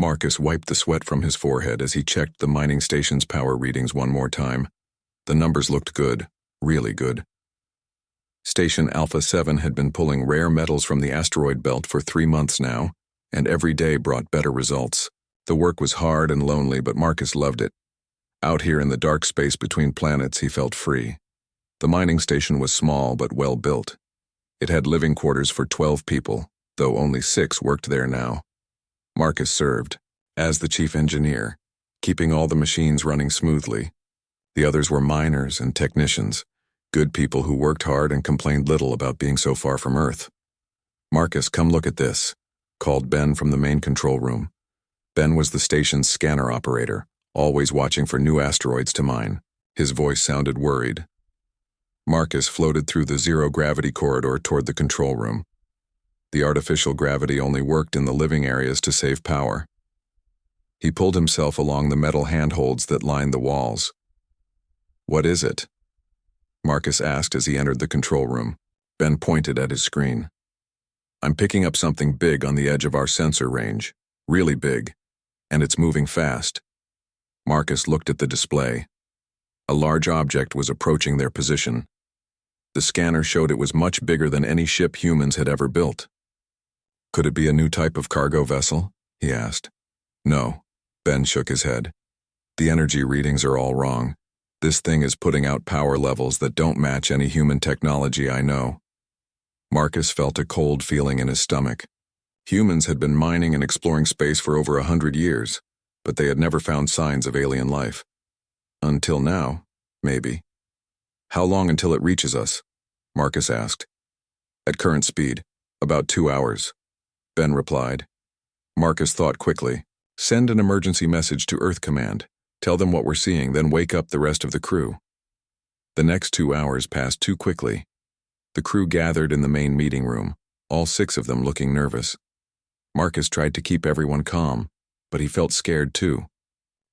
Marcus wiped the sweat from his forehead as he checked the mining station's power readings one more time. The numbers looked good, really good. Station Alpha 7 had been pulling rare metals from the asteroid belt for 3 months now, and every day brought better results. The work was hard and lonely, but Marcus loved it. Out here in the dark space between planets, he felt free. The mining station was small but well built. It had living quarters for 12 people, though only 6 worked there now. Marcus served as the chief engineer, keeping all the machines running smoothly. The others were miners and technicians, good people who worked hard and complained little about being so far from Earth. "Marcus, come look at this," called Ben from the main control room. Ben was the station's scanner operator, always watching for new asteroids to mine. His voice sounded worried. Marcus floated through the zero-gravity corridor toward the control room. The artificial gravity only worked in the living areas to save power. He pulled himself along the metal handholds that lined the walls. "What is it?" Marcus asked as he entered the control room. Ben pointed at his screen. "I'm picking up something big on the edge of our sensor range. Really big. And it's moving fast." Marcus looked at the display. A large object was approaching their position. The scanner showed it was much bigger than any ship humans had ever built. "Could it be a new type of cargo vessel?" he asked. "No." Ben shook his head. "The energy readings are all wrong. This thing is putting out power levels that don't match any human technology I know." Marcus felt a cold feeling in his stomach. Humans had been mining and exploring space for over 100 years, but they had never found signs of alien life. Until now, maybe. "How long until it reaches us?" Marcus asked. "At current speed, about 2 hours," Ben replied. Marcus thought quickly. "Send an emergency message to Earth Command. Tell them what we're seeing, then wake up the rest of the crew." The next 2 hours passed too quickly. The crew gathered in the main meeting room, all 6 of them looking nervous. Marcus tried to keep everyone calm, but he felt scared too.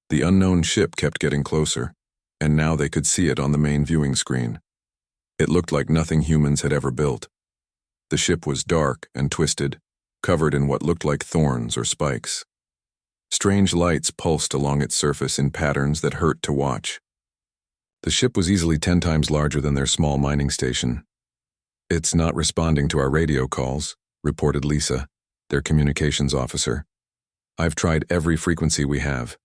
The unknown ship kept getting closer, and now they could see it on the main viewing screen. It looked like nothing humans had ever built. The ship was dark and twisted, covered in what looked like thorns or spikes. Strange lights pulsed along its surface in patterns that hurt to watch. The ship was easily 10 times larger than their small mining station. "It's not responding to our radio calls," reported Lisa, their communications officer. "I've tried every frequency we have."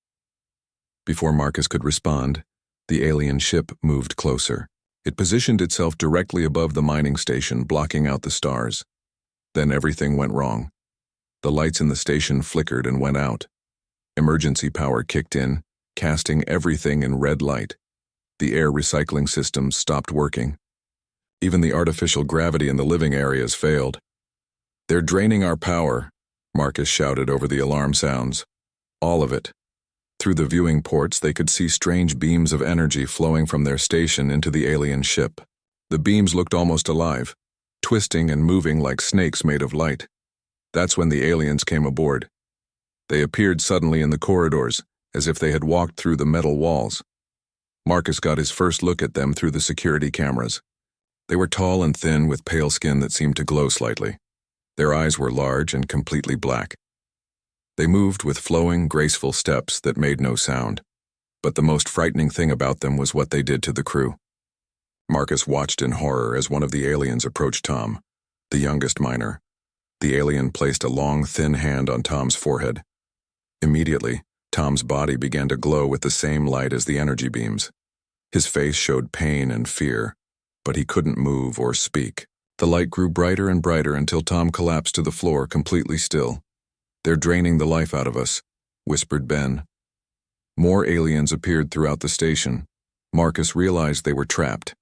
Before Marcus could respond, the alien ship moved closer. It positioned itself directly above the mining station, blocking out the stars. Then everything went wrong. The lights in the station flickered and went out. Emergency power kicked in, casting everything in red light. The air recycling systems stopped working. Even the artificial gravity in the living areas failed. "They're draining our power," Marcus shouted over the alarm sounds. "All of it." Through the viewing ports, they could see strange beams of energy flowing from their station into the alien ship. The beams looked almost alive, twisting and moving like snakes made of light. That's when the aliens came aboard. They appeared suddenly in the corridors, as if they had walked through the metal walls. Marcus got his first look at them through the security cameras. They were tall and thin with pale skin that seemed to glow slightly. Their eyes were large and completely black. They moved with flowing, graceful steps that made no sound. But the most frightening thing about them was what they did to the crew. Marcus watched in horror as one of the aliens approached Tom, the youngest miner. The alien placed a long, thin hand on Tom's forehead. Immediately, Tom's body began to glow with the same light as the energy beams. His face showed pain and fear, but he couldn't move or speak. The light grew brighter and brighter until Tom collapsed to the floor, completely still. "They're draining the life out of us," whispered Ben. More aliens appeared throughout the station. Marcus realized they were trapped.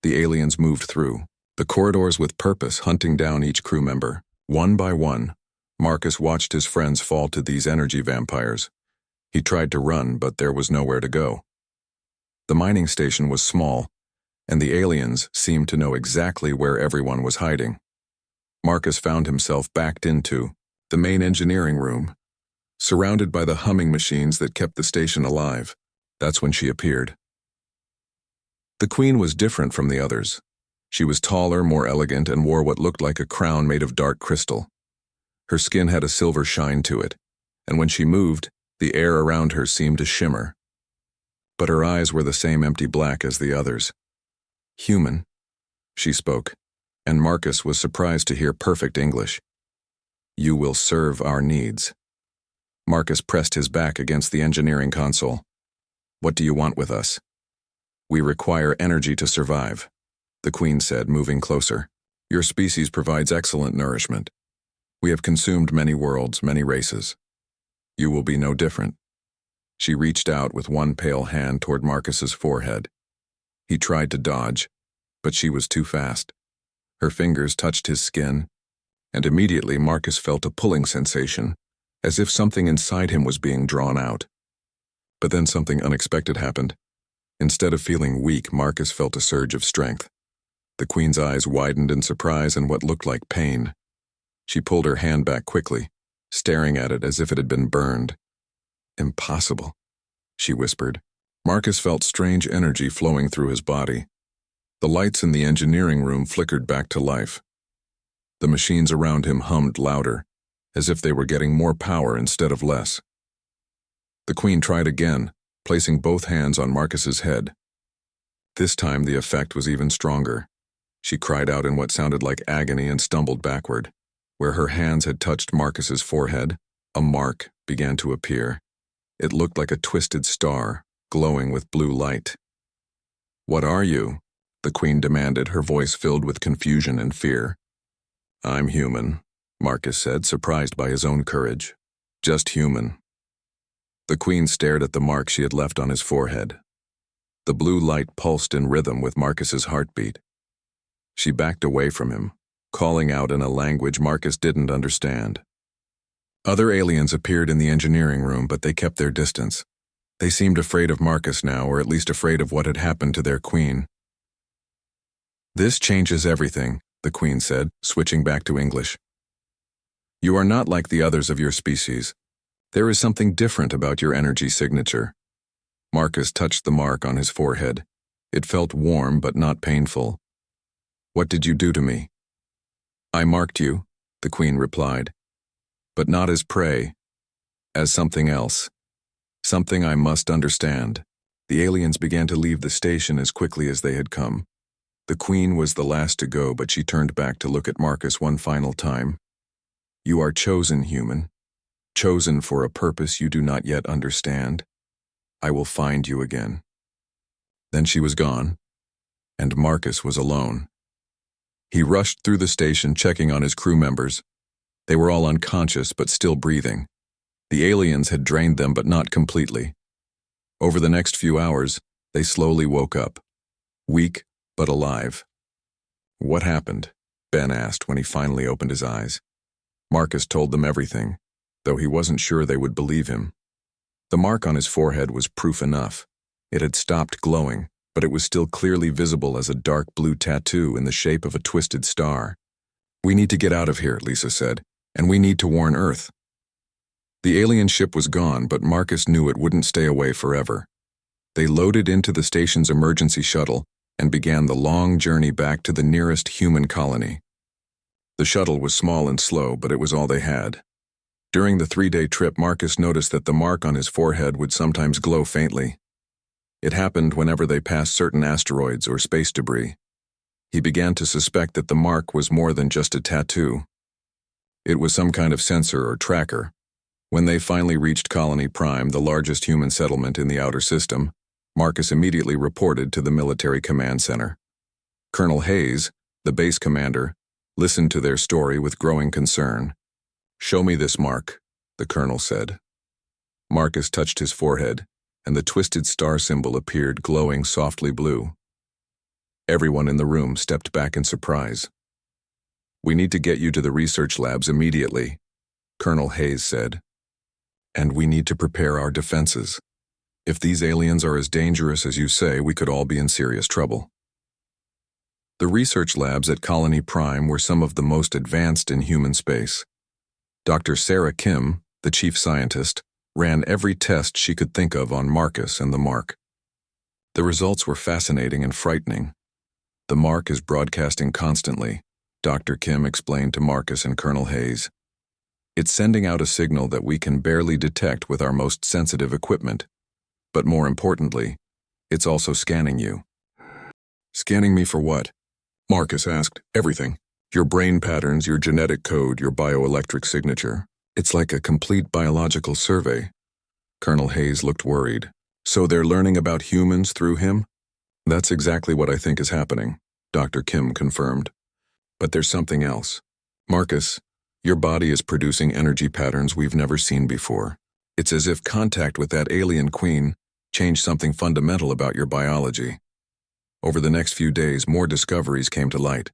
The aliens moved through the corridors with purpose, hunting down each crew member. One by one, Marcus watched his friends fall to these energy vampires. He tried to run, but there was nowhere to go. The mining station was small, and the aliens seemed to know exactly where everyone was hiding. Marcus found himself backed into the main engineering room, surrounded by the humming machines that kept the station alive. That's when she appeared. The Queen was different from the others. She was taller, more elegant, and wore what looked like a crown made of dark crystal. Her skin had a silver shine to it, and when she moved, the air around her seemed to shimmer. But her eyes were the same empty black as the others. "Human," she spoke, and Marcus was surprised to hear perfect English. "You will serve our needs." Marcus pressed his back against the engineering console. "What do you want with us?" "We require energy to survive," the Queen said, moving closer. "Your species provides excellent nourishment. We have consumed many worlds, many races. You will be no different." She reached out with one pale hand toward Marcus's forehead. He tried to dodge, but she was too fast. Her fingers touched his skin, and immediately Marcus felt a pulling sensation, as if something inside him was being drawn out. But then something unexpected happened. Instead of feeling weak, Marcus felt a surge of strength. The Queen's eyes widened in surprise and what looked like pain. She pulled her hand back quickly, staring at it as if it had been burned. "Impossible," she whispered. Marcus felt strange energy flowing through his body. The lights in the engineering room flickered back to life. The machines around him hummed louder, as if they were getting more power instead of less. The Queen tried again, placing both hands on Marcus's head. This time the effect was even stronger. She cried out in what sounded like agony and stumbled backward. Where her hands had touched Marcus's forehead, a mark began to appear. It looked like a twisted star, glowing with blue light. "What are you?" the Queen demanded, her voice filled with confusion and fear. "I'm human," Marcus said, surprised by his own courage. "Just human." The Queen stared at the mark she had left on his forehead. The blue light pulsed in rhythm with Marcus's heartbeat. She backed away from him, calling out in a language Marcus didn't understand. Other aliens appeared in the engineering room, but they kept their distance. They seemed afraid of Marcus now, or at least afraid of what had happened to their Queen. "This changes everything," the Queen said, switching back to English. "You are not like the others of your species. There is something different about your energy signature." Marcus touched the mark on his forehead. It felt warm but not painful. "What did you do to me?" "I marked you," the Queen replied. "But not as prey. As something else. Something I must understand." The aliens began to leave the station as quickly as they had come. The Queen was the last to go, but she turned back to look at Marcus one final time. "You are chosen, human. Chosen for a purpose you do not yet understand. I will find you again." Then she was gone, and Marcus was alone. He rushed through the station, checking on his crew members. They were all unconscious but still breathing. The aliens had drained them, but not completely. Over the next few hours, they slowly woke up, weak but alive. "What happened?" Ben asked when he finally opened his eyes. Marcus told them everything, though he wasn't sure they would believe him. The mark on his forehead was proof enough. It had stopped glowing, but it was still clearly visible as a dark blue tattoo in the shape of a twisted star. "We need to get out of here," Lisa said, "and we need to warn Earth." The alien ship was gone, but Marcus knew it wouldn't stay away forever. They loaded into the station's emergency shuttle and began the long journey back to the nearest human colony. The shuttle was small and slow, but it was all they had. During the 3-day trip, Marcus noticed that the mark on his forehead would sometimes glow faintly. It happened whenever they passed certain asteroids or space debris. He began to suspect that the mark was more than just a tattoo. It was some kind of sensor or tracker. When they finally reached Colony Prime, the largest human settlement in the outer system, Marcus immediately reported to the military command center. Colonel Hayes, the base commander, listened to their story with growing concern. "Show me this mark," the colonel said. Marcus touched his forehead, and the twisted star symbol appeared, glowing softly blue. Everyone in the room stepped back in surprise. "We need to get you to the research labs immediately," Colonel Hayes said. "And we need to prepare our defenses. If these aliens are as dangerous as you say, we could all be in serious trouble." The research labs at Colony Prime were some of the most advanced in human space. Dr. Sarah Kim, the chief scientist, ran every test she could think of on Marcus and the mark. The results were fascinating and frightening. "The mark is broadcasting constantly," Dr. Kim explained to Marcus and Colonel Hayes. It's sending out a signal that we can barely detect with our most sensitive equipment. But more importantly, it's also scanning you. Scanning me for what? Marcus asked. Everything. Your brain patterns, your genetic code, your bioelectric signature. It's like a complete biological survey. Colonel Hayes looked worried. So they're learning about humans through him? That's exactly what I think is happening, Dr. Kim confirmed. But there's something else. Marcus, your body is producing energy patterns we've never seen before. It's as if contact with that alien queen changed something fundamental about your biology. Over the next few days, more discoveries came to light.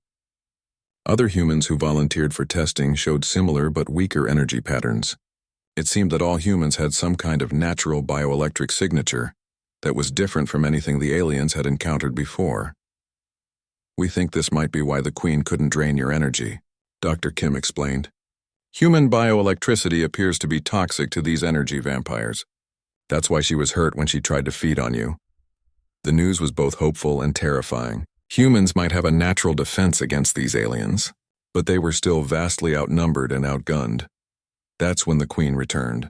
Other humans who volunteered for testing showed similar but weaker energy patterns. It seemed that all humans had some kind of natural bioelectric signature that was different from anything the aliens had encountered before. We think this might be why the Queen couldn't drain your energy, Dr. Kim explained. Human bioelectricity appears to be toxic to these energy vampires. That's why she was hurt when she tried to feed on you. The news was both hopeful and terrifying. Humans might have a natural defense against these aliens, but they were still vastly outnumbered and outgunned. That's when the Queen returned.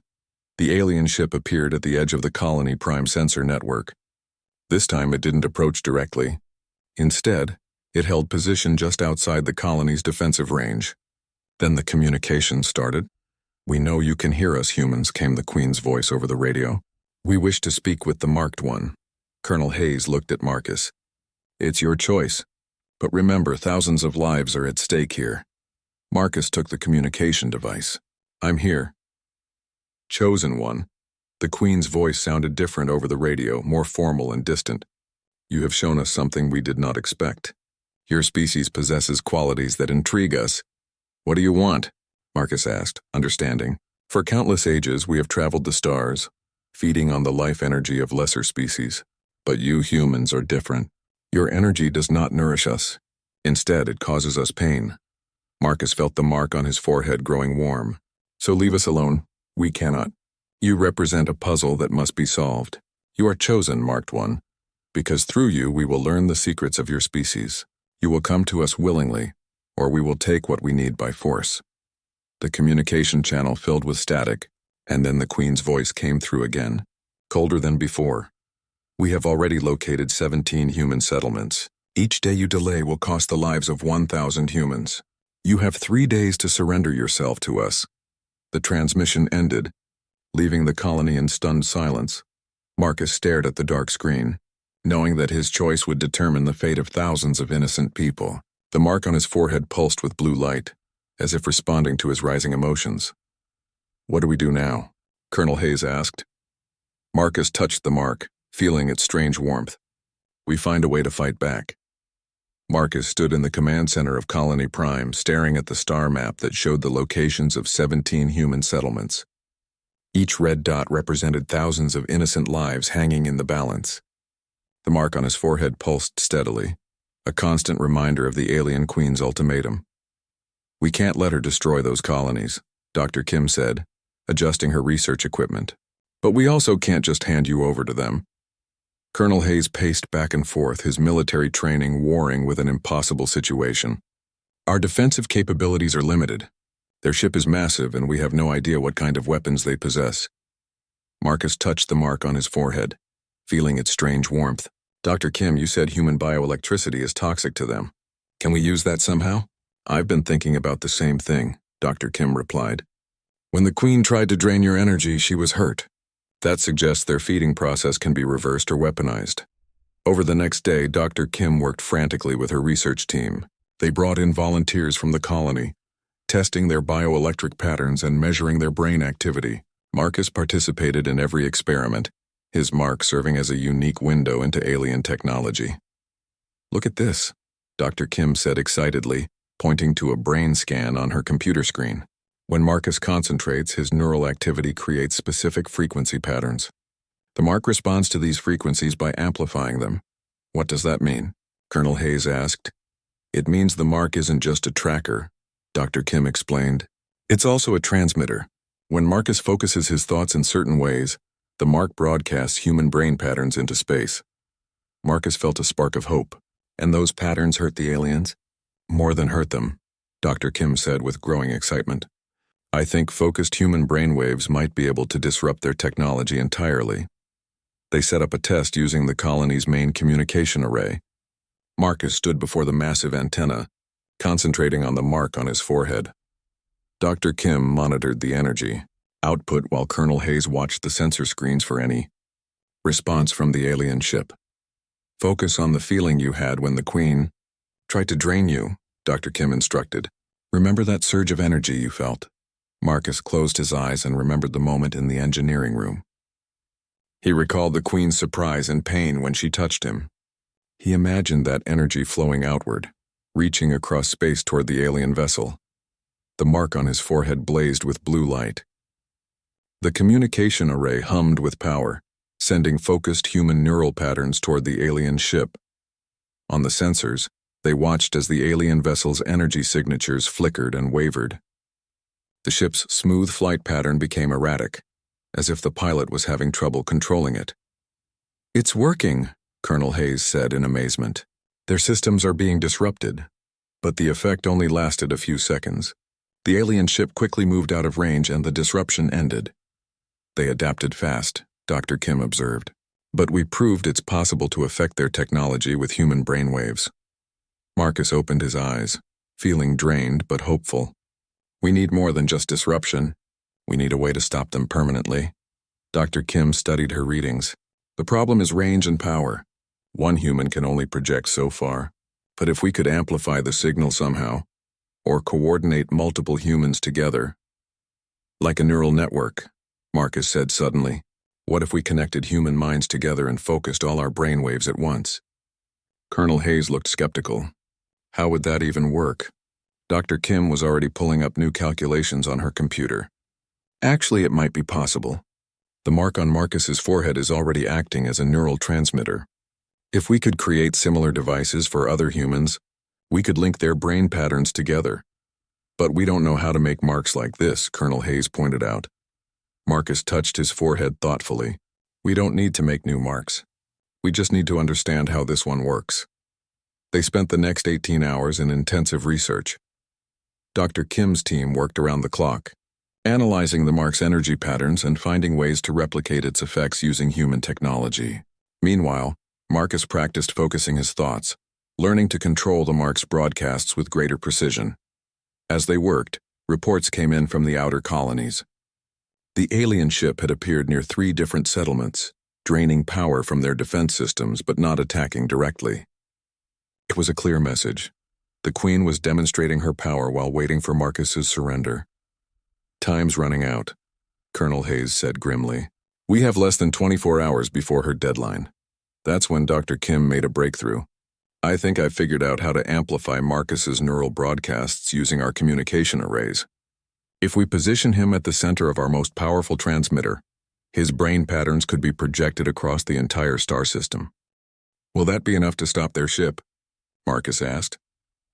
The alien ship appeared at the edge of the colony prime sensor network. This time it didn't approach directly. Instead, it held position just outside the colony's defensive range. Then the communication started. "We know you can hear us, humans," came the Queen's voice over the radio. "We wish to speak with the marked one." Colonel Hayes looked at Marcus. "It's your choice. But remember, thousands of lives are at stake here." Marcus took the communication device. "I'm here." "Chosen one." The Queen's voice sounded different over the radio, more formal and distant. "You have shown us something we did not expect. Your species possesses qualities that intrigue us." "What do you want?" Marcus asked, understanding. "For countless ages we have traveled the stars, feeding on the life energy of lesser species. But you humans are different. Your energy does not nourish us. Instead, it causes us pain." Marcus felt the mark on his forehead growing warm. "So leave us alone. We cannot. You represent a puzzle that must be solved. You are chosen, marked one, because through you we will learn the secrets of your species. You will come to us willingly, or we will take what we need by force." The communication channel filled with static, and then the Queen's voice came through again, colder than before. "We have already located 17 human settlements. Each day you delay will cost the lives of 1,000 humans. You have 3 days to surrender yourself to us." The transmission ended, leaving the colony in stunned silence. Marcus stared at the dark screen, knowing that his choice would determine the fate of thousands of innocent people. The mark on his forehead pulsed with blue light, as if responding to his rising emotions. "What do we do now?" Colonel Hayes asked. Marcus touched the mark, feeling its strange warmth. "We find a way to fight back." Marcus stood in the command center of Colony Prime, staring at the star map that showed the locations of 17 human settlements. Each red dot represented thousands of innocent lives hanging in the balance. The mark on his forehead pulsed steadily, a constant reminder of the alien Queen's ultimatum. "We can't let her destroy those colonies," Dr. Kim said, adjusting her research equipment. "But we also can't just hand you over to them." Colonel Hayes paced back and forth, his military training warring with an impossible situation. "Our defensive capabilities are limited. Their ship is massive, and we have no idea what kind of weapons they possess." Marcus touched the mark on his forehead, feeling its strange warmth. "Dr. Kim, you said human bioelectricity is toxic to them. Can we use that somehow?" "I've been thinking about the same thing," Dr. Kim replied. "When the Queen tried to drain your energy, she was hurt. That suggests their feeding process can be reversed or weaponized." Over the next day, Dr. Kim worked frantically with her research team. They brought in volunteers from the colony, testing their bioelectric patterns and measuring their brain activity. Marcus participated in every experiment, his mark serving as a unique window into alien technology. "Look at this," Dr. Kim said excitedly, pointing to a brain scan on her computer screen. When Marcus concentrates, his neural activity creates specific frequency patterns. The mark responds to these frequencies by amplifying them. "What does that mean?" Colonel Hayes asked. "It means the mark isn't just a tracker," Dr. Kim explained. "It's also a transmitter. When Marcus focuses his thoughts in certain ways, the mark broadcasts human brain patterns into space." Marcus felt a spark of hope. "And those patterns hurt the aliens?" "More than hurt them," Dr. Kim said with growing excitement. I think focused human brainwaves might be able to disrupt their technology entirely. They set up a test using the colony's main communication array. Marcus stood before the massive antenna, concentrating on the mark on his forehead. Dr. Kim monitored the energy output while Colonel Hayes watched the sensor screens for any response from the alien ship. Focus on the feeling you had when the Queen tried to drain you, Dr. Kim instructed. Remember that surge of energy you felt? Marcus closed his eyes and remembered the moment in the engineering room. He recalled the Queen's surprise and pain when she touched him. He imagined that energy flowing outward, reaching across space toward the alien vessel. The mark on his forehead blazed with blue light. The communication array hummed with power, sending focused human neural patterns toward the alien ship. On the sensors, they watched as the alien vessel's energy signatures flickered and wavered. The ship's smooth flight pattern became erratic, as if the pilot was having trouble controlling it. "It's working," Colonel Hayes said in amazement. "Their systems are being disrupted." But the effect only lasted a few seconds. The alien ship quickly moved out of range and the disruption ended. "They adapted fast," Dr. Kim observed. "But we proved it's possible to affect their technology with human brainwaves." Marcus opened his eyes, feeling drained but hopeful. "We need more than just disruption. We need a way to stop them permanently." Dr. Kim studied her readings. "The problem is range and power. One human can only project so far. But if we could amplify the signal somehow, or coordinate multiple humans together, like a neural network," Marcus said suddenly. "What if we connected human minds together and focused all our brainwaves at once?" Colonel Hayes looked skeptical. How would that even work? Dr. Kim was already pulling up new calculations on her computer. "Actually, it might be possible. The mark on Marcus's forehead is already acting as a neural transmitter. If we could create similar devices for other humans, we could link their brain patterns together. But we don't know how to make marks like this," Colonel Hayes pointed out. Marcus touched his forehead thoughtfully. "We don't need to make new marks. We just need to understand how this one works." They spent the next 18 hours in intensive research. Dr. Kim's team worked around the clock, analyzing the mark's energy patterns and finding ways to replicate its effects using human technology. Meanwhile, Marcus practiced focusing his thoughts, learning to control the mark's broadcasts with greater precision. As they worked, reports came in from the outer colonies. The alien ship had appeared near 3 different settlements, draining power from their defense systems but not attacking directly. It was a clear message. The Queen was demonstrating her power while waiting for Marcus's surrender. "Time's running out," Colonel Hayes said grimly. "We have less than 24 hours before her deadline." That's when Dr. Kim made a breakthrough. "I think I figured out how to amplify Marcus's neural broadcasts using our communication arrays. If we position him at the center of our most powerful transmitter, his brain patterns could be projected across the entire star system." "Will that be enough to stop their ship?" Marcus asked.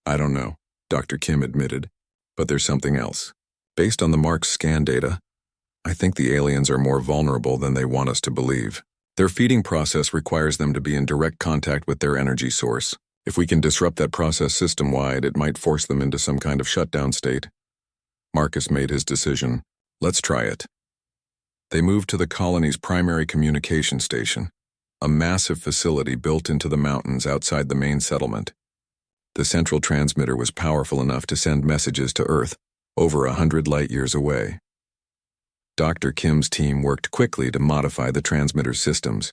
"I don't know," Dr. Kim admitted, "but there's something else. Based on the mark's scan data, I think the aliens are more vulnerable than they want us to believe. Their feeding process requires them to be in direct contact with their energy source. If we can disrupt that process system-wide, it might force them into some kind of shutdown state." Marcus made his decision. "Let's try it." They moved to the colony's primary communication station, a massive facility built into the mountains outside the main settlement. The central transmitter was powerful enough to send messages to Earth over 100 light-years away. Dr. Kim's team worked quickly to modify the transmitter systems.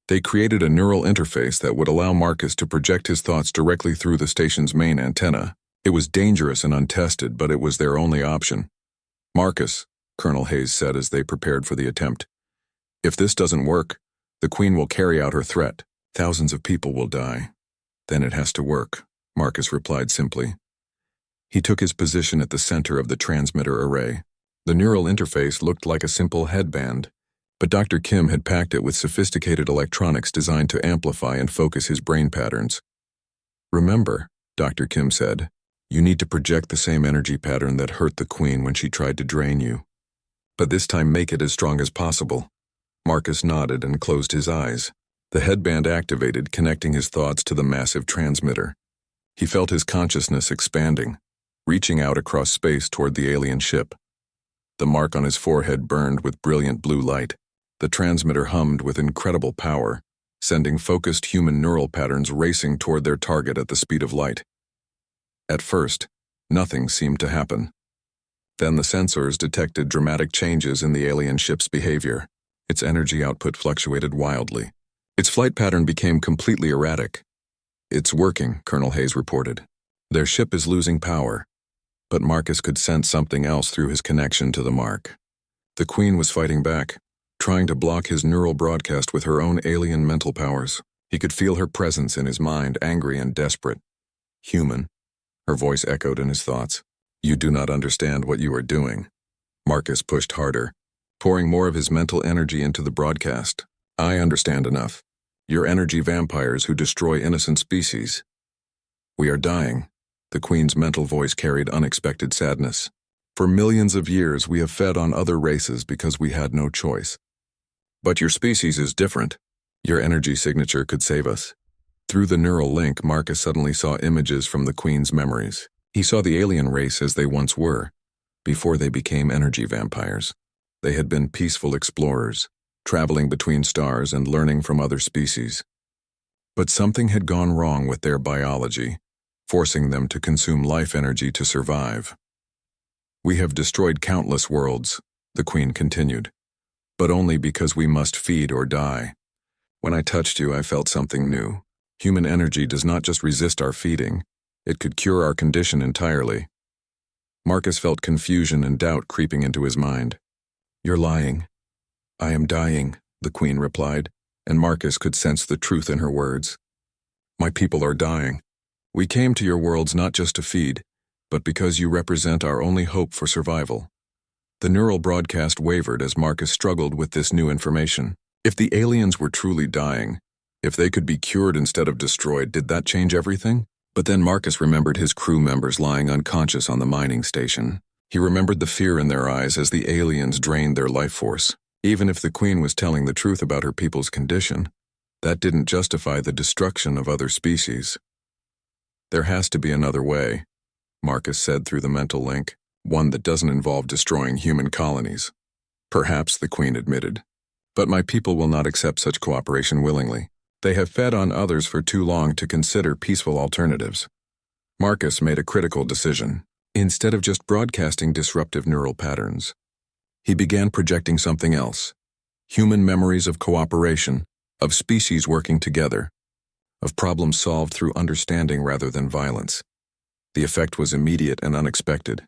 They created a neural interface that would allow Marcus to project his thoughts directly through the station's main antenna. It was dangerous and untested, but it was their only option. "Marcus," Colonel Hayes said as they prepared for the attempt, "if this doesn't work, the Queen will carry out her threat. Thousands of people will die." "Then it has to work," Marcus replied simply. He took his position at the center of the transmitter array. The neural interface looked like a simple headband, but Dr. Kim had packed it with sophisticated electronics designed to amplify and focus his brain patterns. "Remember," Dr. Kim said, "you need to project the same energy pattern that hurt the Queen when she tried to drain you. But this time make it as strong as possible." Marcus nodded and closed his eyes. The headband activated, connecting his thoughts to the massive transmitter. He felt his consciousness expanding, reaching out across space toward the alien ship. The mark on his forehead burned with brilliant blue light. The transmitter hummed with incredible power, sending focused human neural patterns racing toward their target at the speed of light. At first, nothing seemed to happen. Then the sensors detected dramatic changes in the alien ship's behavior. Its energy output fluctuated wildly. Its flight pattern became completely erratic. "It's working," Colonel Hayes reported. "Their ship is losing power." But Marcus could sense something else through his connection to the mark. The Queen was fighting back, trying to block his neural broadcast with her own alien mental powers. He could feel her presence in his mind, angry and desperate. "Human," her voice echoed in his thoughts. "You do not understand what you are doing." Marcus pushed harder, pouring more of his mental energy into the broadcast. "I understand enough. You're energy vampires who destroy innocent species." "We are dying." The Queen's mental voice carried unexpected sadness. "For millions of years we have fed on other races because we had no choice. But your species is different. Your energy signature could save us." Through the neural link, Marcus suddenly saw images from the Queen's memories. He saw the alien race as they once were, before they became energy vampires. They had been peaceful explorers, traveling between stars and learning from other species. But something had gone wrong with their biology, forcing them to consume life energy to survive. "We have destroyed countless worlds," the Queen continued, "but only because we must feed or die. When I touched you, I felt something new. Human energy does not just resist our feeding, it could cure our condition entirely." Marcus felt confusion and doubt creeping into his mind. "You're lying." "I am dying," the Queen replied, and Marcus could sense the truth in her words. "My people are dying. We came to your worlds not just to feed, but because you represent our only hope for survival." The neural broadcast wavered as Marcus struggled with this new information. If the aliens were truly dying, if they could be cured instead of destroyed, did that change everything? But then Marcus remembered his crew members lying unconscious on the mining station. He remembered the fear in their eyes as the aliens drained their life force. Even if the Queen was telling the truth about her people's condition, that didn't justify the destruction of other species. "There has to be another way," Marcus said through the mental link, "one that doesn't involve destroying human colonies." "Perhaps," the Queen admitted, "but my people will not accept such cooperation willingly. They have fed on others for too long to consider peaceful alternatives." Marcus made a critical decision. Instead of just broadcasting disruptive neural patterns, he began projecting something else: human memories of cooperation, of species working together, of problems solved through understanding rather than violence. The effect was immediate and unexpected.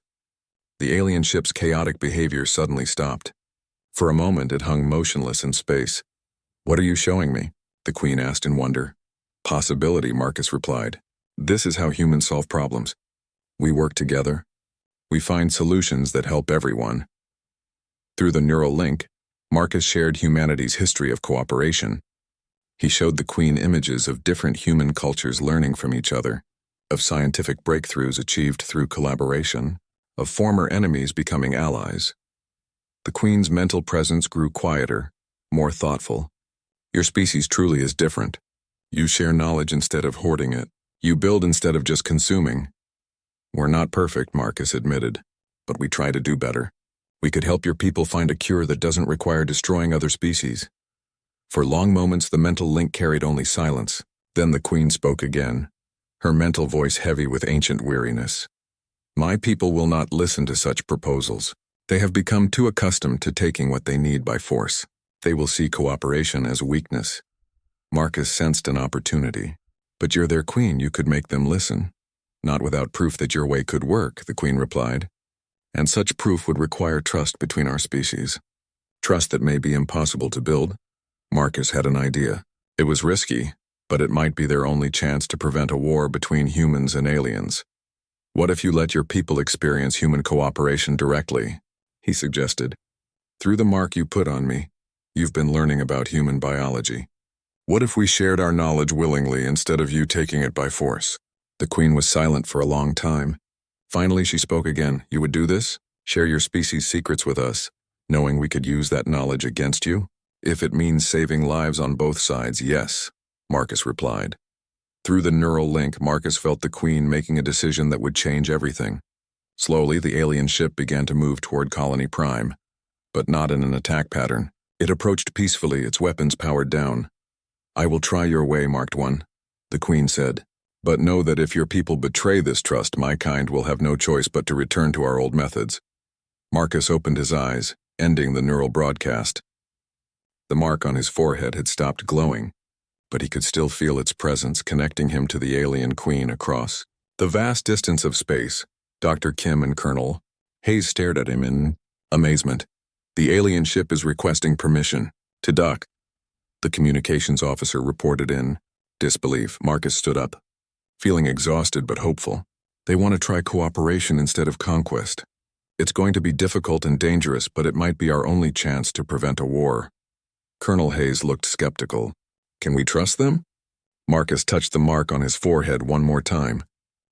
The alien ship's chaotic behavior suddenly stopped. For a moment it hung motionless in space. "What are you showing me?" the Queen asked in wonder. "Possibility," Marcus replied. "This is how humans solve problems. We work together. We find solutions that help everyone." Through the neural link, Marcus shared humanity's history of cooperation. He showed the Queen images of different human cultures learning from each other, of scientific breakthroughs achieved through collaboration, of former enemies becoming allies. The Queen's mental presence grew quieter, more thoughtful. "Your species truly is different. You share knowledge instead of hoarding it. You build instead of just consuming." "We're not perfect," Marcus admitted, "but we try to do better. We could help your people find a cure that doesn't require destroying other species." For long moments the mental link carried only silence. Then the Queen spoke again, her mental voice heavy with ancient weariness. "My people will not listen to such proposals. They have become too accustomed to taking what they need by force. They will see cooperation as weakness." Marcus sensed an opportunity. "But you're their Queen, you could make them listen." "Not without proof that your way could work," the Queen replied. "And such proof would require trust between our species. Trust that may be impossible to build." Marcus had an idea. It was risky, but it might be their only chance to prevent a war between humans and aliens. "What if you let your people experience human cooperation directly?" he suggested. "Through the mark you put on me, you've been learning about human biology. What if we shared our knowledge willingly instead of you taking it by force?" The Queen was silent for a long time. Finally she spoke again. "You would do this? Share your species' secrets with us, knowing we could use that knowledge against you?" "If it means saving lives on both sides, yes," Marcus replied. Through the neural link, Marcus felt the Queen making a decision that would change everything. Slowly, the alien ship began to move toward Colony Prime, but not in an attack pattern. It approached peacefully, its weapons powered down. "I will try your way, Marked One," the Queen said. "But know that if your people betray this trust, my kind will have no choice but to return to our old methods." Marcus opened his eyes, ending the neural broadcast. The mark on his forehead had stopped glowing, but he could still feel its presence connecting him to the alien Queen across the vast distance of space. Dr. Kim and Colonel Hayes stared at him in amazement. "The alien ship is requesting permission to dock," the communications officer reported in disbelief. Marcus stood up, feeling exhausted but hopeful. "They want to try cooperation instead of conquest. It's going to be difficult and dangerous, but it might be our only chance to prevent a war." Colonel Hayes looked skeptical. "Can we trust them?" Marcus touched the mark on his forehead one more time.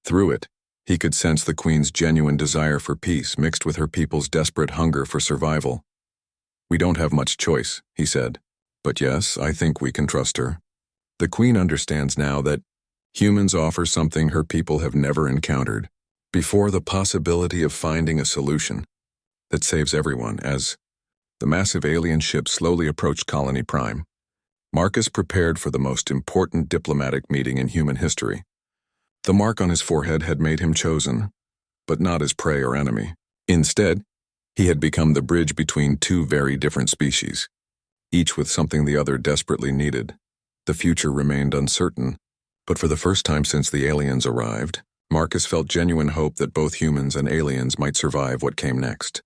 Through it, he could sense the Queen's genuine desire for peace mixed with her people's desperate hunger for survival. "We don't have much choice," he said. "But yes, I think we can trust her." The Queen understands now that humans offer something her people have never encountered before: the possibility of finding a solution that saves everyone. As the massive alien ship slowly approached Colony Prime, Marcus prepared for the most important diplomatic meeting in human history. The mark on his forehead had made him chosen, but not as prey or enemy. Instead, he had become the bridge between two very different species, each with something the other desperately needed. The future remained uncertain, but for the first time since the aliens arrived, Marcus felt genuine hope that both humans and aliens might survive what came next.